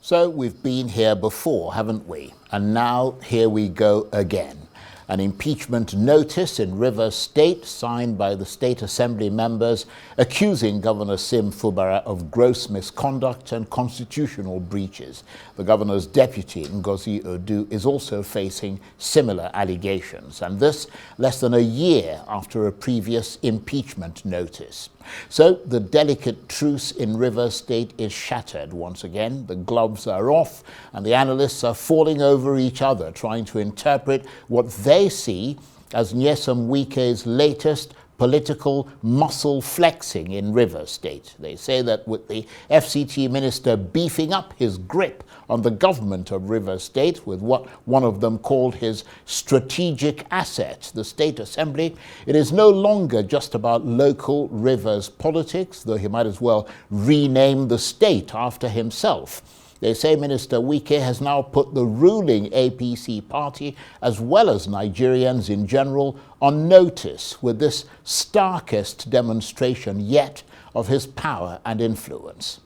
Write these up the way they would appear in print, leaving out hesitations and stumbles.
So we've been here before, haven't we? And now here we go again. An impeachment notice in Rivers State signed by the State Assembly members accusing Governor Sim Fubara of gross misconduct and constitutional breaches. The governor's deputy, Ngozi Odu, is also facing similar allegations, and this less than a year after a previous impeachment notice. So the delicate truce in Rivers State is shattered once again. The gloves are off and the analysts are falling over each other trying to interpret what they see as Nyesom Wike's latest political muscle flexing in Rivers State. They say that with the FCT minister beefing up his grip on the government of Rivers State with what one of them called his strategic asset, the State Assembly, it is no longer just about local Rivers politics, though he might as well rename the state after himself. They say Minister Wike has now put the ruling APC party, as well as Nigerians in general, on notice with this starkest demonstration yet of his power and influence.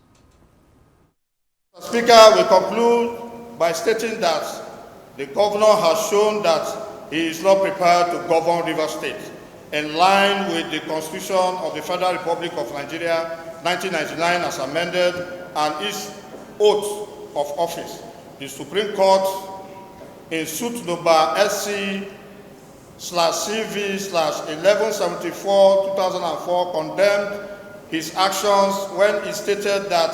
Speaker, we conclude by stating that the governor has shown that he is not prepared to govern Rivers State in line with the Constitution of the Federal Republic of Nigeria, 1999 as amended, and his oath of office. The Supreme Court in suit number SC/CV/1174/2004 condemned his actions when he stated that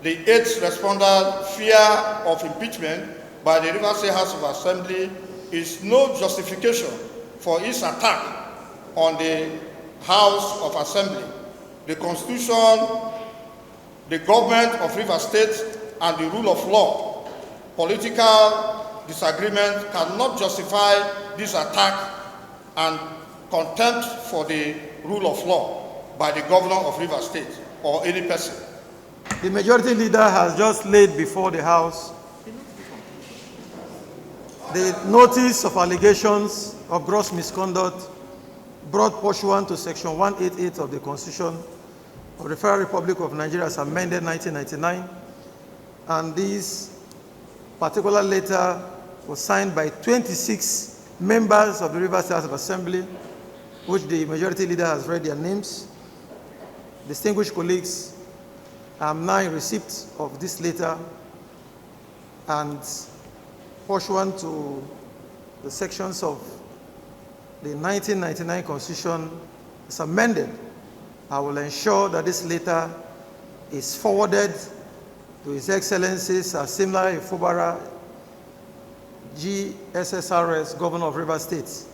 the 8th responder fear of impeachment by the Rivers State House of Assembly is no justification for his attack on the House of Assembly. The Constitution, the government of Rivers State, and the rule of law. Political disagreement cannot justify this attack and contempt for the rule of law by the governor of Rivers State or any person. The majority leader has just laid before the House the notice of allegations of gross misconduct brought pursuant to Section 188 of the Constitution of the Federal Republic of Nigeria as amended 1999. And this particular letter was signed by 26 members of the Rivers State House of Assembly, which the majority leader has read their names. Distinguished colleagues, I am now in receipt of this letter, and pursuant to the sections of the 1999 Constitution as amended, I will ensure that this letter is forwarded to His Excellencies Asimla Fubara, GSSRS, Governor of Rivers State.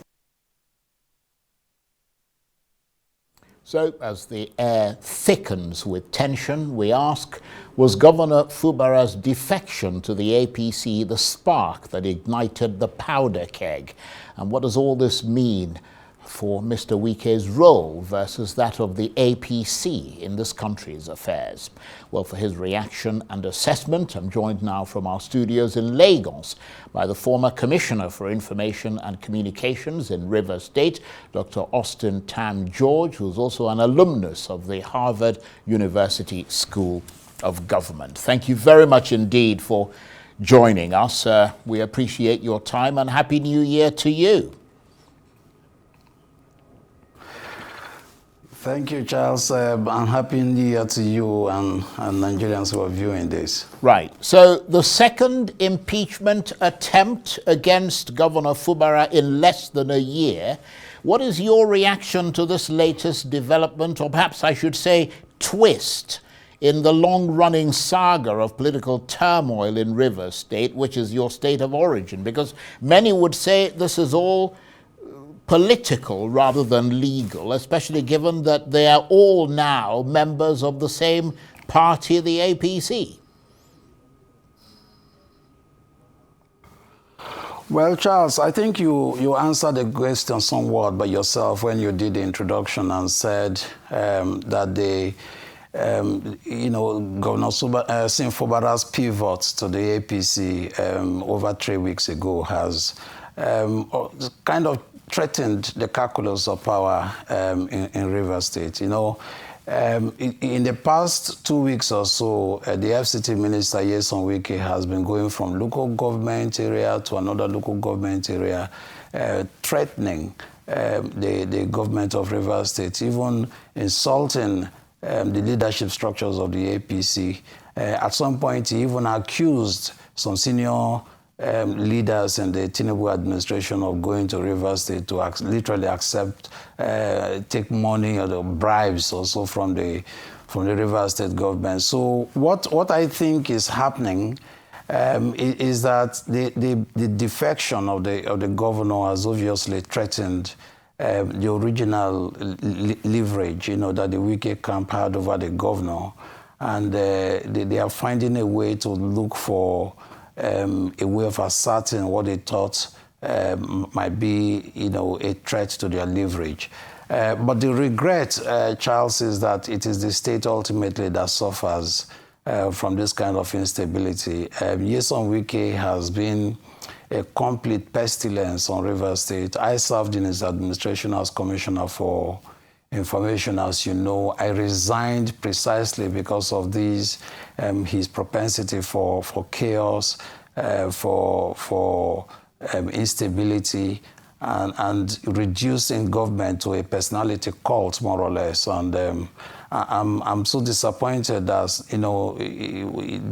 So, as the air thickens with tension, we ask, was Governor Fubara's defection to the APC the spark that ignited the powder keg? And what does all this mean for Mr. Wike's role versus that of the APC in this country's affairs? Well, for his reaction and assessment, I'm joined now from our studios in Lagos by the former Commissioner for Information and Communications in Rivers State, Dr. Austin Tam George, who's also an alumnus of the Harvard University School of Government. Thank you very much indeed for joining us. We appreciate your time, and Happy New Year to you. Thank you, Charles, and Happy New Year to you and Nigerians who are viewing this. Right. So the second impeachment attempt against Governor Fubara in less than a year. What is your reaction to this latest development, or perhaps I should say twist, in the long-running saga of political turmoil in Rivers State, which is your state of origin? Because many would say this is all political rather than legal, especially given that they are all now members of the same party, the APC. Well, Charles, I think you answered the question somewhat by yourself when you did the introduction and said that the Governor Sim Fubara's pivot to the APC over 3 weeks ago has kind of threatened the calculus of power in Rivers State. In the past 2 weeks or so, the FCT Minister, Wike, has been going from local government area to another local government area, threatening the government of Rivers State, even insulting the leadership structures of the APC. At some point, he even accused some senior leaders in the Tinubu administration of going to Rivers State to literally accept, take money or the bribes also from the Rivers State government. So what I think is happening is that the defection of the governor has obviously threatened the original leverage, that the Wike camp had over the governor, and they are finding a way to look for a way of asserting what they thought might be, a threat to their leverage. But the regret, Charles, is that it is the state ultimately that suffers from this kind of instability. Wike has been a complete pestilence on Rivers State. I served in his administration as Commissioner for Information, as you know. I resigned precisely because of these, his propensity for chaos, for instability, and reducing government to a personality cult, more or less. And I'm so disappointed that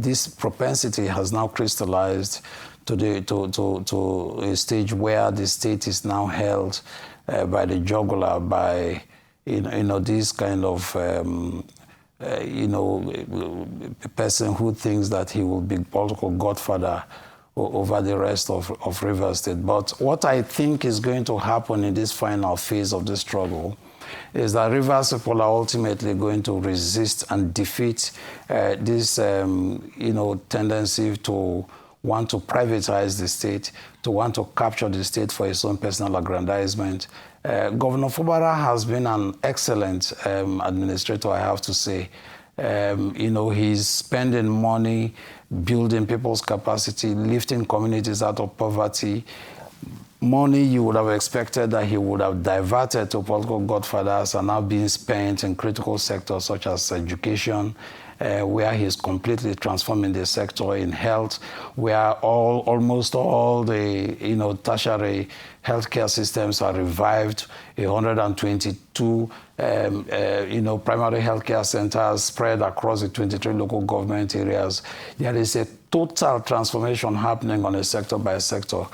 this propensity has now crystallized to a stage where the state is now held by the jugular, by this kind of a person who thinks that he will be political godfather over the rest of Rivers State. But what I think is going to happen in this final phase of the struggle is that Rivers people are ultimately going to resist and defeat this tendency to want to privatize the state, to want to capture the state for his own personal aggrandizement. Governor Fubara has been an excellent administrator, I have to say. He's spending money, building people's capacity, lifting communities out of poverty. Money you would have expected that he would have diverted to political godfathers are now being spent in critical sectors such as education, where he's completely transforming the sector, in health, where almost all the tertiary healthcare systems are revived. 122 primary healthcare centers spread across the 23 local government areas. There is a total transformation happening on a sector-by-sector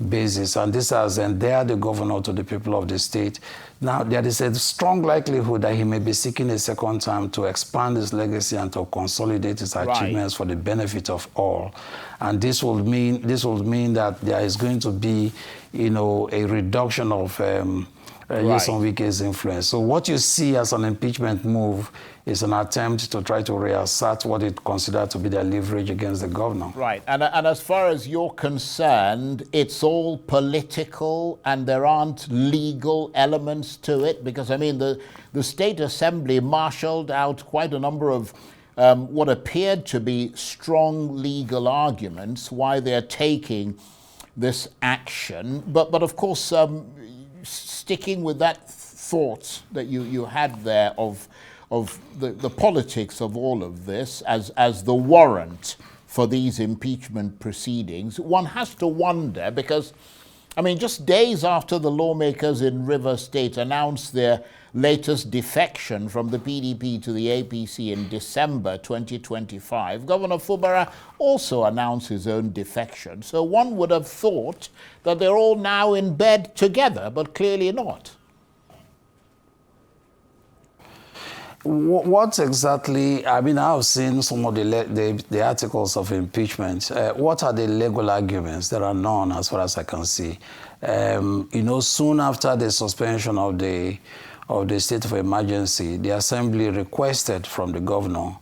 basis, and this has endeared the governor to the people of the state. Now, there is a strong likelihood that he may be seeking a second time to expand his legacy and to consolidate his achievements for the benefit of all. And this will mean that there is going to be, a reduction of Wike's influence. So what you see as an impeachment move is an attempt to try to reassert what it considered to be their leverage against the governor. Right. And as far as you're concerned, it's all political and there aren't legal elements to it? Because, the State Assembly marshaled out quite a number of what appeared to be strong legal arguments why they're taking this action. But of course, sticking with that thought that you had there of the politics of all of this as the warrant for these impeachment proceedings, one has to wonder, because, just days after the lawmakers in Rivers State announced their latest defection from the PDP to the APC in December 2025, Governor Fubara also announced his own defection. So one would have thought that they're all now in bed together, but clearly not. What exactly, I've seen some of the articles of impeachment. What are the legal arguments? There are none as far as I can see. Soon after the suspension of the state of emergency, the Assembly requested from the governor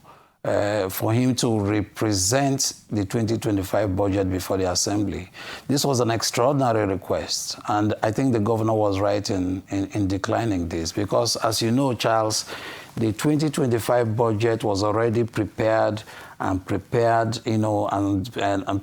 for him to represent the 2025 budget before the Assembly. This was an extraordinary request, and I think the governor was right in declining this, because, as you know, Charles, The 2025 budget was already prepared, and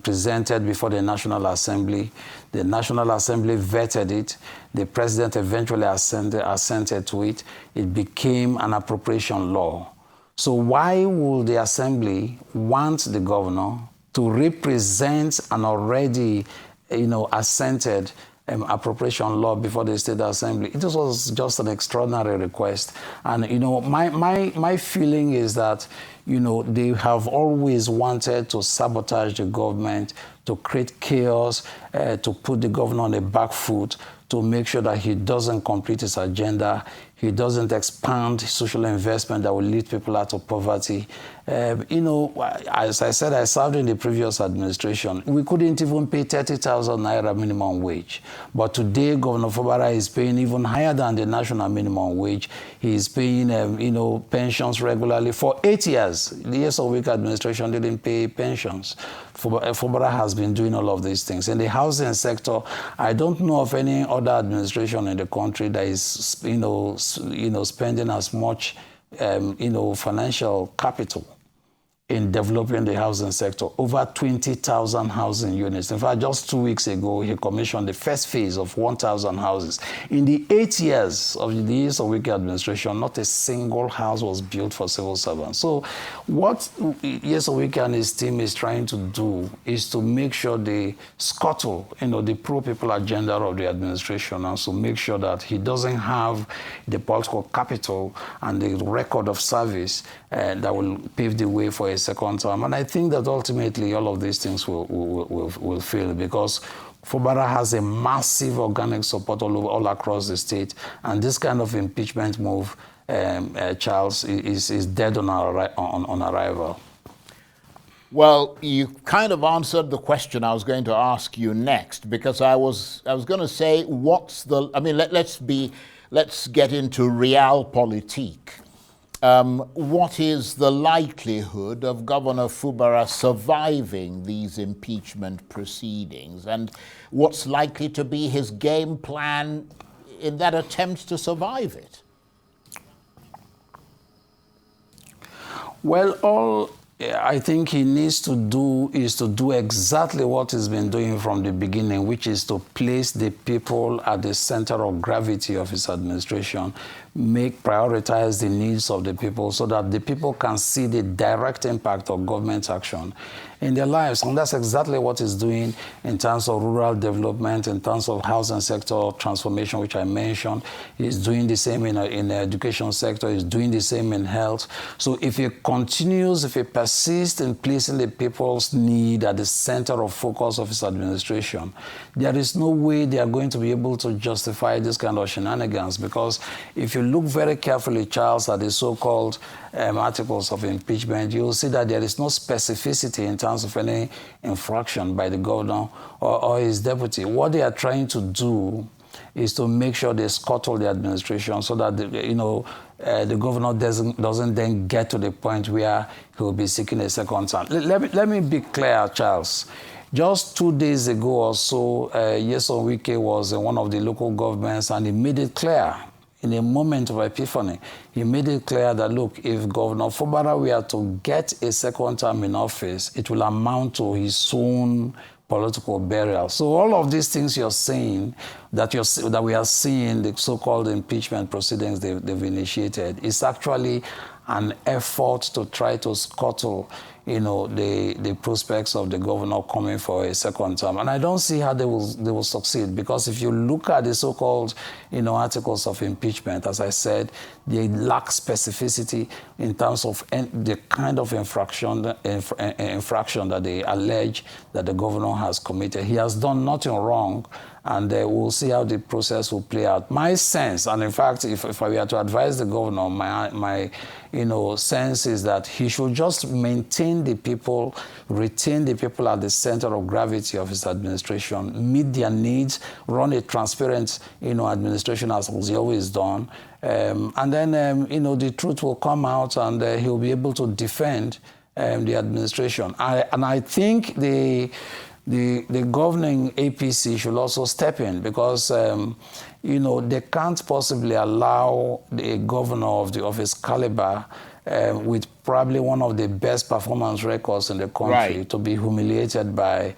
presented before the National Assembly. The National Assembly vetted it. The president eventually assented to it. It became an appropriation law. So why would the Assembly want the governor to represent an already, assented appropriation law before the State Assembly? It was just an extraordinary request. And, my feeling is that, they have always wanted to sabotage the government, to create chaos, to put the governor on the back foot, to make sure that he doesn't complete his agenda, he doesn't expand social investment that will lead people out of poverty. As I said, I served in the previous administration. We couldn't even pay 30,000 naira minimum wage. But today, Governor Fubara is paying even higher than the national minimum wage. He is paying, pensions regularly for 8 years. The years of Wike administration didn't pay pensions. Fubara has been doing all of these things. In the housing sector, I don't know of any other administration in the country that is, spending as much, financial capital in developing the housing sector. Over 20,000 housing units. In fact, just 2 weeks ago, he commissioned the first phase of 1,000 houses. In the 8 years of Wike administration, not a single house was built for civil servants. So what Wike and his team is trying to do is to make sure they scuttle, the pro-people agenda of the administration, and so make sure that he doesn't have the political capital and the record of service that will pave the way for a second term. And I think that ultimately all of these things will fail, because Fubara has a massive organic support all across the state, and this kind of impeachment move, Charles, is dead on arrival. Well, you kind of answered the question I was going to ask you next, because I was going to say, let's get into realpolitik. What is the likelihood of Governor Fubara surviving these impeachment proceedings? And what's likely to be his game plan in that attempt to survive it? Well, all I think he needs to do is to do exactly what he's been doing from the beginning, which is to place the people at the center of gravity of his administration, prioritize the needs of the people so that the people can see the direct impact of government action in their lives. And that's exactly what he's doing in terms of rural development, in terms of housing sector transformation, which I mentioned. He's doing the same in the education sector. He's doing the same in health. So if he persists in placing the people's need at the center of focus of his administration, there is no way they are going to be able to justify this kind of shenanigans. Because if you look very carefully, Charles, at the so-called articles of impeachment, you'll see that there is no specificity in terms of any infraction by the governor or his deputy. What they are trying to do is to make sure they scuttle the administration so that the governor doesn't then get to the point where he will be seeking a second term. Let me be clear, Charles. Just 2 days ago or so, Wike was in one of the local governments, and he made it clear, in a moment of epiphany, he made it clear that, look, if Governor Fubara were to get a second term in office, it will amount to his own political burial. So all of these things you're saying, that we are seeing, the so-called impeachment proceedings they've initiated, is actually an effort to try to scuttle the prospects of the governor coming for a second term. And I don't see how they will succeed, because if you look at the so-called articles of impeachment, as I said, they lack specificity in terms of the kind of infraction that they allege that the governor has committed. He has done nothing wrong, and we'll see how the process will play out. My sense, and in fact, if I were to advise the governor, my sense is that he should just maintain the people, retain the people at the center of gravity of his administration, meet their needs, run a transparent, administration as he always done, and then, the truth will come out, and he'll be able to defend the administration. I think the governing APC should also step in, because they can't possibly allow a governor of his caliber with probably one of the best performance records in the country to be humiliated by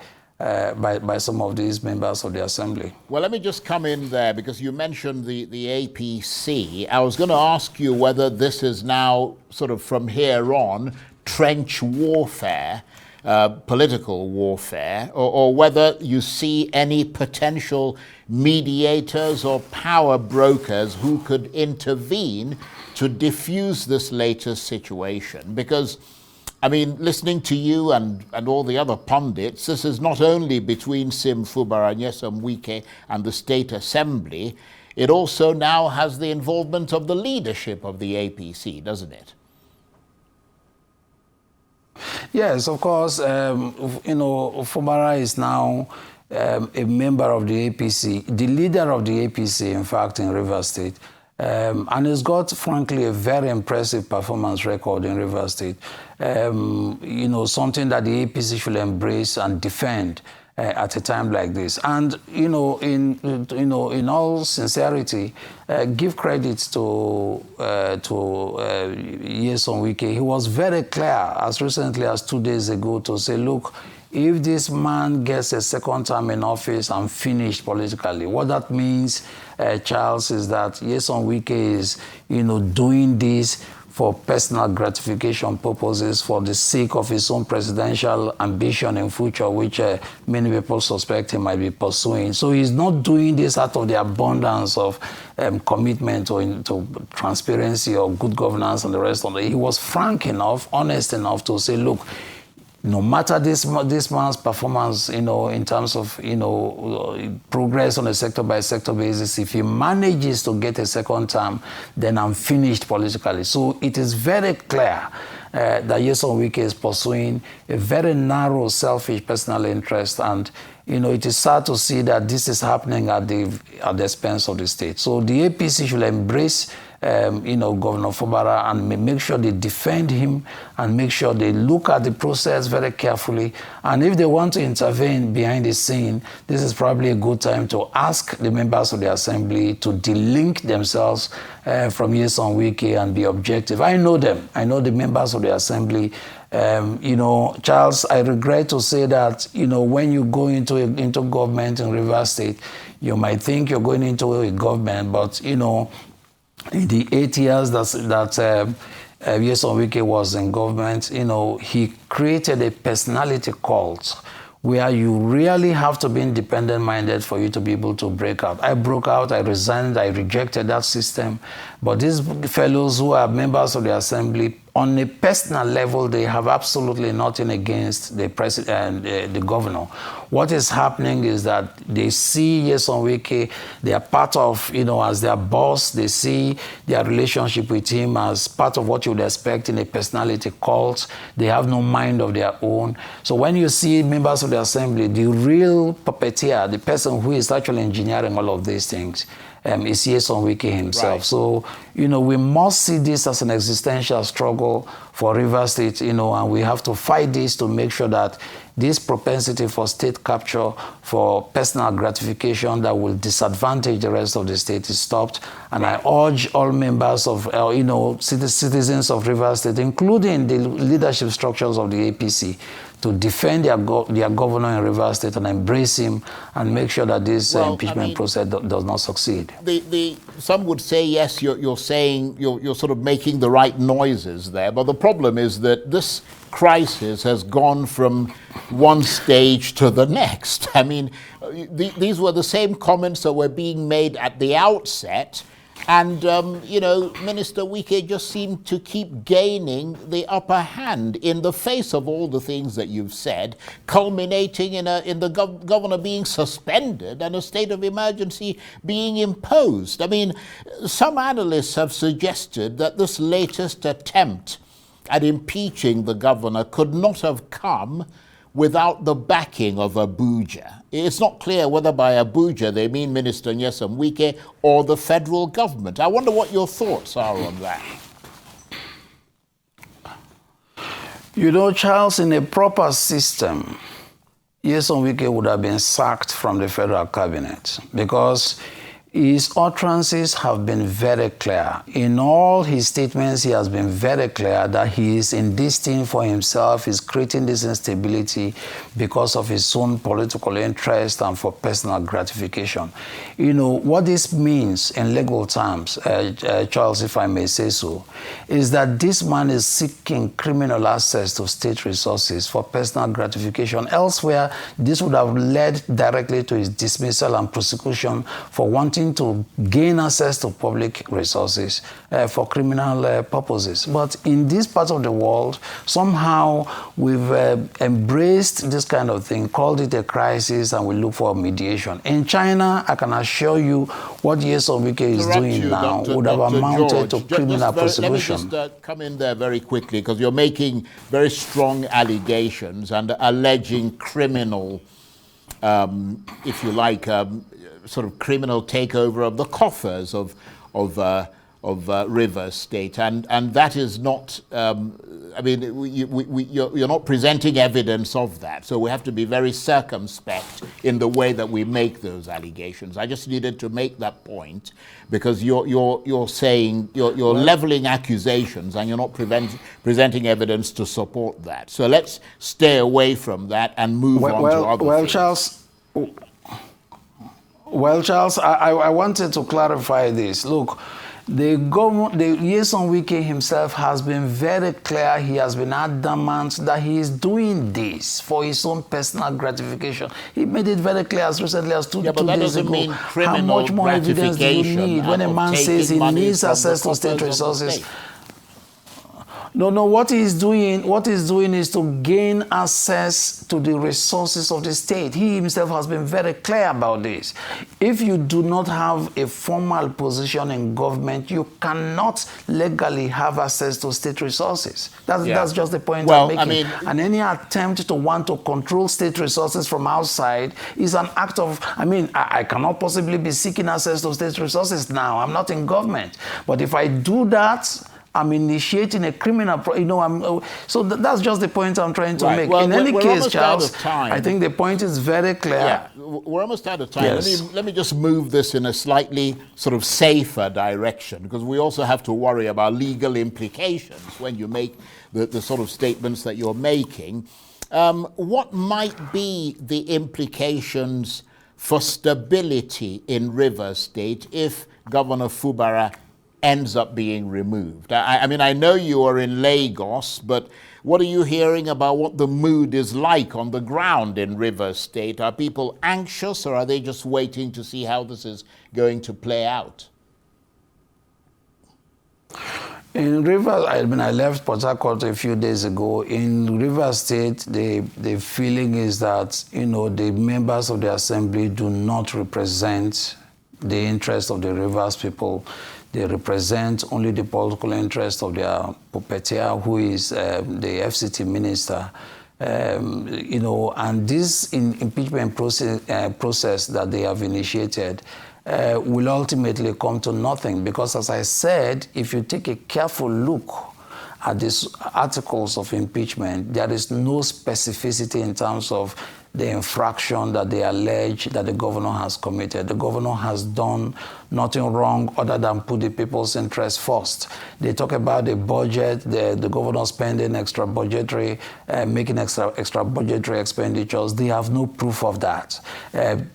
some of these members of the assembly. Well, let me just come in there, because you mentioned the APC. I was going to ask you whether this is now sort of from here on trench warfare, political warfare, or whether you see any potential mediators or power brokers who could intervene to diffuse this latest situation. Because, I mean, listening to you and all the other pundits, this is not only between Sim Fubara and Nyesom Wike and the State Assembly, it also now has the involvement of the leadership of the APC, doesn't it? Yes, of course. Fubara is now a member of the APC, the leader of the APC, in fact, in Rivers State. And he's got, frankly, a very impressive performance record in Rivers State. Something that the APC should embrace and defend at a time like this. And, in all sincerity, give credit to Nyesom Wike. He was very clear as recently as 2 days ago to say, look, if this man gets a second term in office, I'm finished politically. What that means, Charles, is that Nyesom Wike is, doing this for personal gratification purposes, for the sake of his own presidential ambition in future, which many people suspect he might be pursuing. So he's not doing this out of the abundance of commitment to transparency or good governance and the rest of it. He was frank enough, honest enough to say, look, no matter this man's performance, in terms of, progress on a sector-by-sector basis, if he manages to get a second term, then I'm finished politically. So it is very clear that Nyesom Wike is pursuing a very narrow, selfish personal interest, and it is sad to see that this is happening at the expense of the state. So the APC should embrace Governor Fubara and make sure they defend him and make sure they look at the process very carefully. And if they want to intervene behind the scene, this is probably a good time to ask the members of the assembly to delink themselves from Nyesom Wike and be objective. I know them. I know the members of the assembly. Charles, I regret to say that, when you go into government in Rivers State, you might think you're going into a government, but, in the 8 years that Nyesom Wike was in government, he created a personality cult where you really have to be independent-minded for you to be able to break out. I broke out, I resigned, I rejected that system. But these fellows who are members of the assembly, on a personal level, they have absolutely nothing against the president, the governor. What is happening is that they see Nyesom Wike, they are part of, as their boss. They see their relationship with him as part of what you would expect in a personality cult. They have no mind of their own. So when you see members of the assembly, the real puppeteer, the person who is actually engineering all of these things, is Nyesom Wike himself. Right. So, we must see this as an existential struggle for Rivers State, and we have to fight this to make sure that this propensity for state capture, for personal gratification that will disadvantage the rest of the state is stopped. And I urge all members of, citizens of Rivers State, including the leadership structures of the APC, to defend their governor in Rivers State and embrace him and make sure that this impeachment process does not succeed. Some would say, yes, you're saying, you're sort of making the right noises there, but the problem is that this crisis has gone from one stage to the next. I mean, these were the same comments that were being made at the outset. And, Minister Wike just seemed to keep gaining the upper hand in the face of all the things that you've said, culminating in the governor being suspended and a state of emergency being imposed. I mean, some analysts have suggested that this latest attempt at impeaching the governor could not have come without the backing of Abuja. It's not clear whether by Abuja they mean Minister Nyesom Wike or the federal government. I wonder what your thoughts are on that. Charles, in a proper system, Nyesom Wike would have been sacked from the federal cabinet because his utterances have been very clear. In all his statements, he has been very clear that he is in this thing for himself, he's creating this instability because of his own political interest and for personal gratification. You know, what this means in legal terms, Charles, if I may say so, is that this man is seeking criminal access to state resources for personal gratification. Elsewhere, this would have led directly to his dismissal and prosecution for wanting to gain access to public resources for criminal purposes. But in this part of the world, somehow we've embraced this kind of thing, called it a crisis, and we look for mediation. In China, I can assure you what Nyesom Wike is doing now would have amounted to criminal prosecution. Let me just come in there very quickly, because you're making very strong allegations and alleging criminal, if you like, sort of criminal takeover of the coffers of Rivers State, and that is not. I mean, you're not presenting evidence of that, so we have to be very circumspect in the way that we make those allegations. I just needed to make that point because you're saying you're leveling accusations and you're not presenting evidence to support that. So let's stay away from that and move on to other things. Charles, I wanted to clarify this. Look, Nyesom Wike himself has been very clear. He has been adamant that he is doing this for his own personal gratification. He made it very clear as recently as two days ago. How much more evidence do you need when a man says he needs access to state resources? No, what he's doing is to gain access to the resources of the state. He himself has been very clear about this. If you do not have a formal position in government, you cannot legally have access to state resources. That's just the point I'm making. I mean, and any attempt to want to control state resources from outside is an act of, I cannot possibly be seeking access to state resources now. I'm not in government. But if I do that, I'm initiating a criminal, so that's just the point I'm trying to make. Well, in any case, Charles, I think the point is very clear. Yeah, we're almost out of time. Yes. Let me just move this in a slightly sort of safer direction, because we also have to worry about legal implications when you make the sort of statements that you're making. What might be the implications for stability in Rivers State if Governor Fubara ends up being removed? I know you are in Lagos, but what are you hearing about what the mood is like on the ground in Rivers State? Are people anxious, or are they just waiting to see how this is going to play out? In Rivers, I left Port Harcourt a few days ago. In Rivers State, the feeling is that, the members of the assembly do not represent the interest of the Rivers people. They represent only the political interest of their puppeteer, who is the FCT minister. And this impeachment process that they have initiated will ultimately come to nothing, because, as I said, if you take a careful look at these articles of impeachment, there is no specificity in terms of the infraction that they allege that the governor has committed. The governor has done nothing wrong other than put the people's interest first. They talk about the budget, the governor spending extra budgetary, making extra budgetary expenditures. They have no proof of that.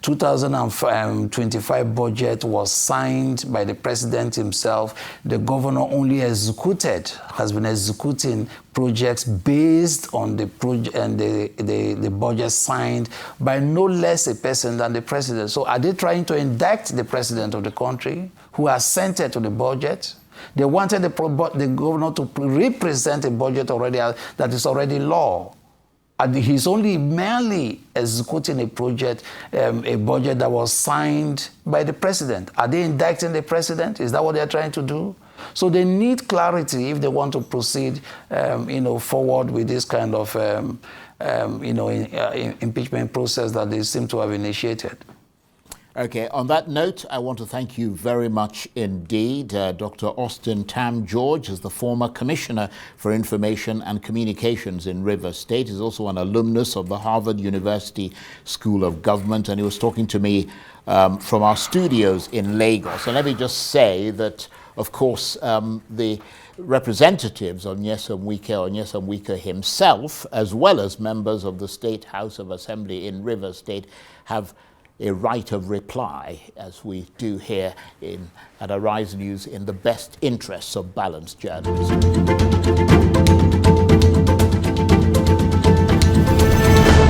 2025 budget was signed by the president himself. The governor only has been executing projects based on the budget signed by no less a person than the president. So are they trying to indict the president of the country who assented to the budget? They wanted the governor to represent a budget that is already law. And he's only merely executing a budget that was signed by the president. Are they indicting the president? Is that what they're trying to do? So they need clarity if they want to proceed, forward with this kind of, impeachment process that they seem to have initiated. Okay, on that note, I want to thank you very much indeed. Dr. Austin Tam George is the former Commissioner for Information and Communications in Rivers State. He's also an alumnus of the Harvard University School of Government, and he was talking to me from our studios in Lagos. And let me just say that, of course, the representatives of Nyesom Wike himself, as well as members of the State House of Assembly in Rivers State, have a right of reply, as we do here at Arise News, in the best interests of balanced journalism.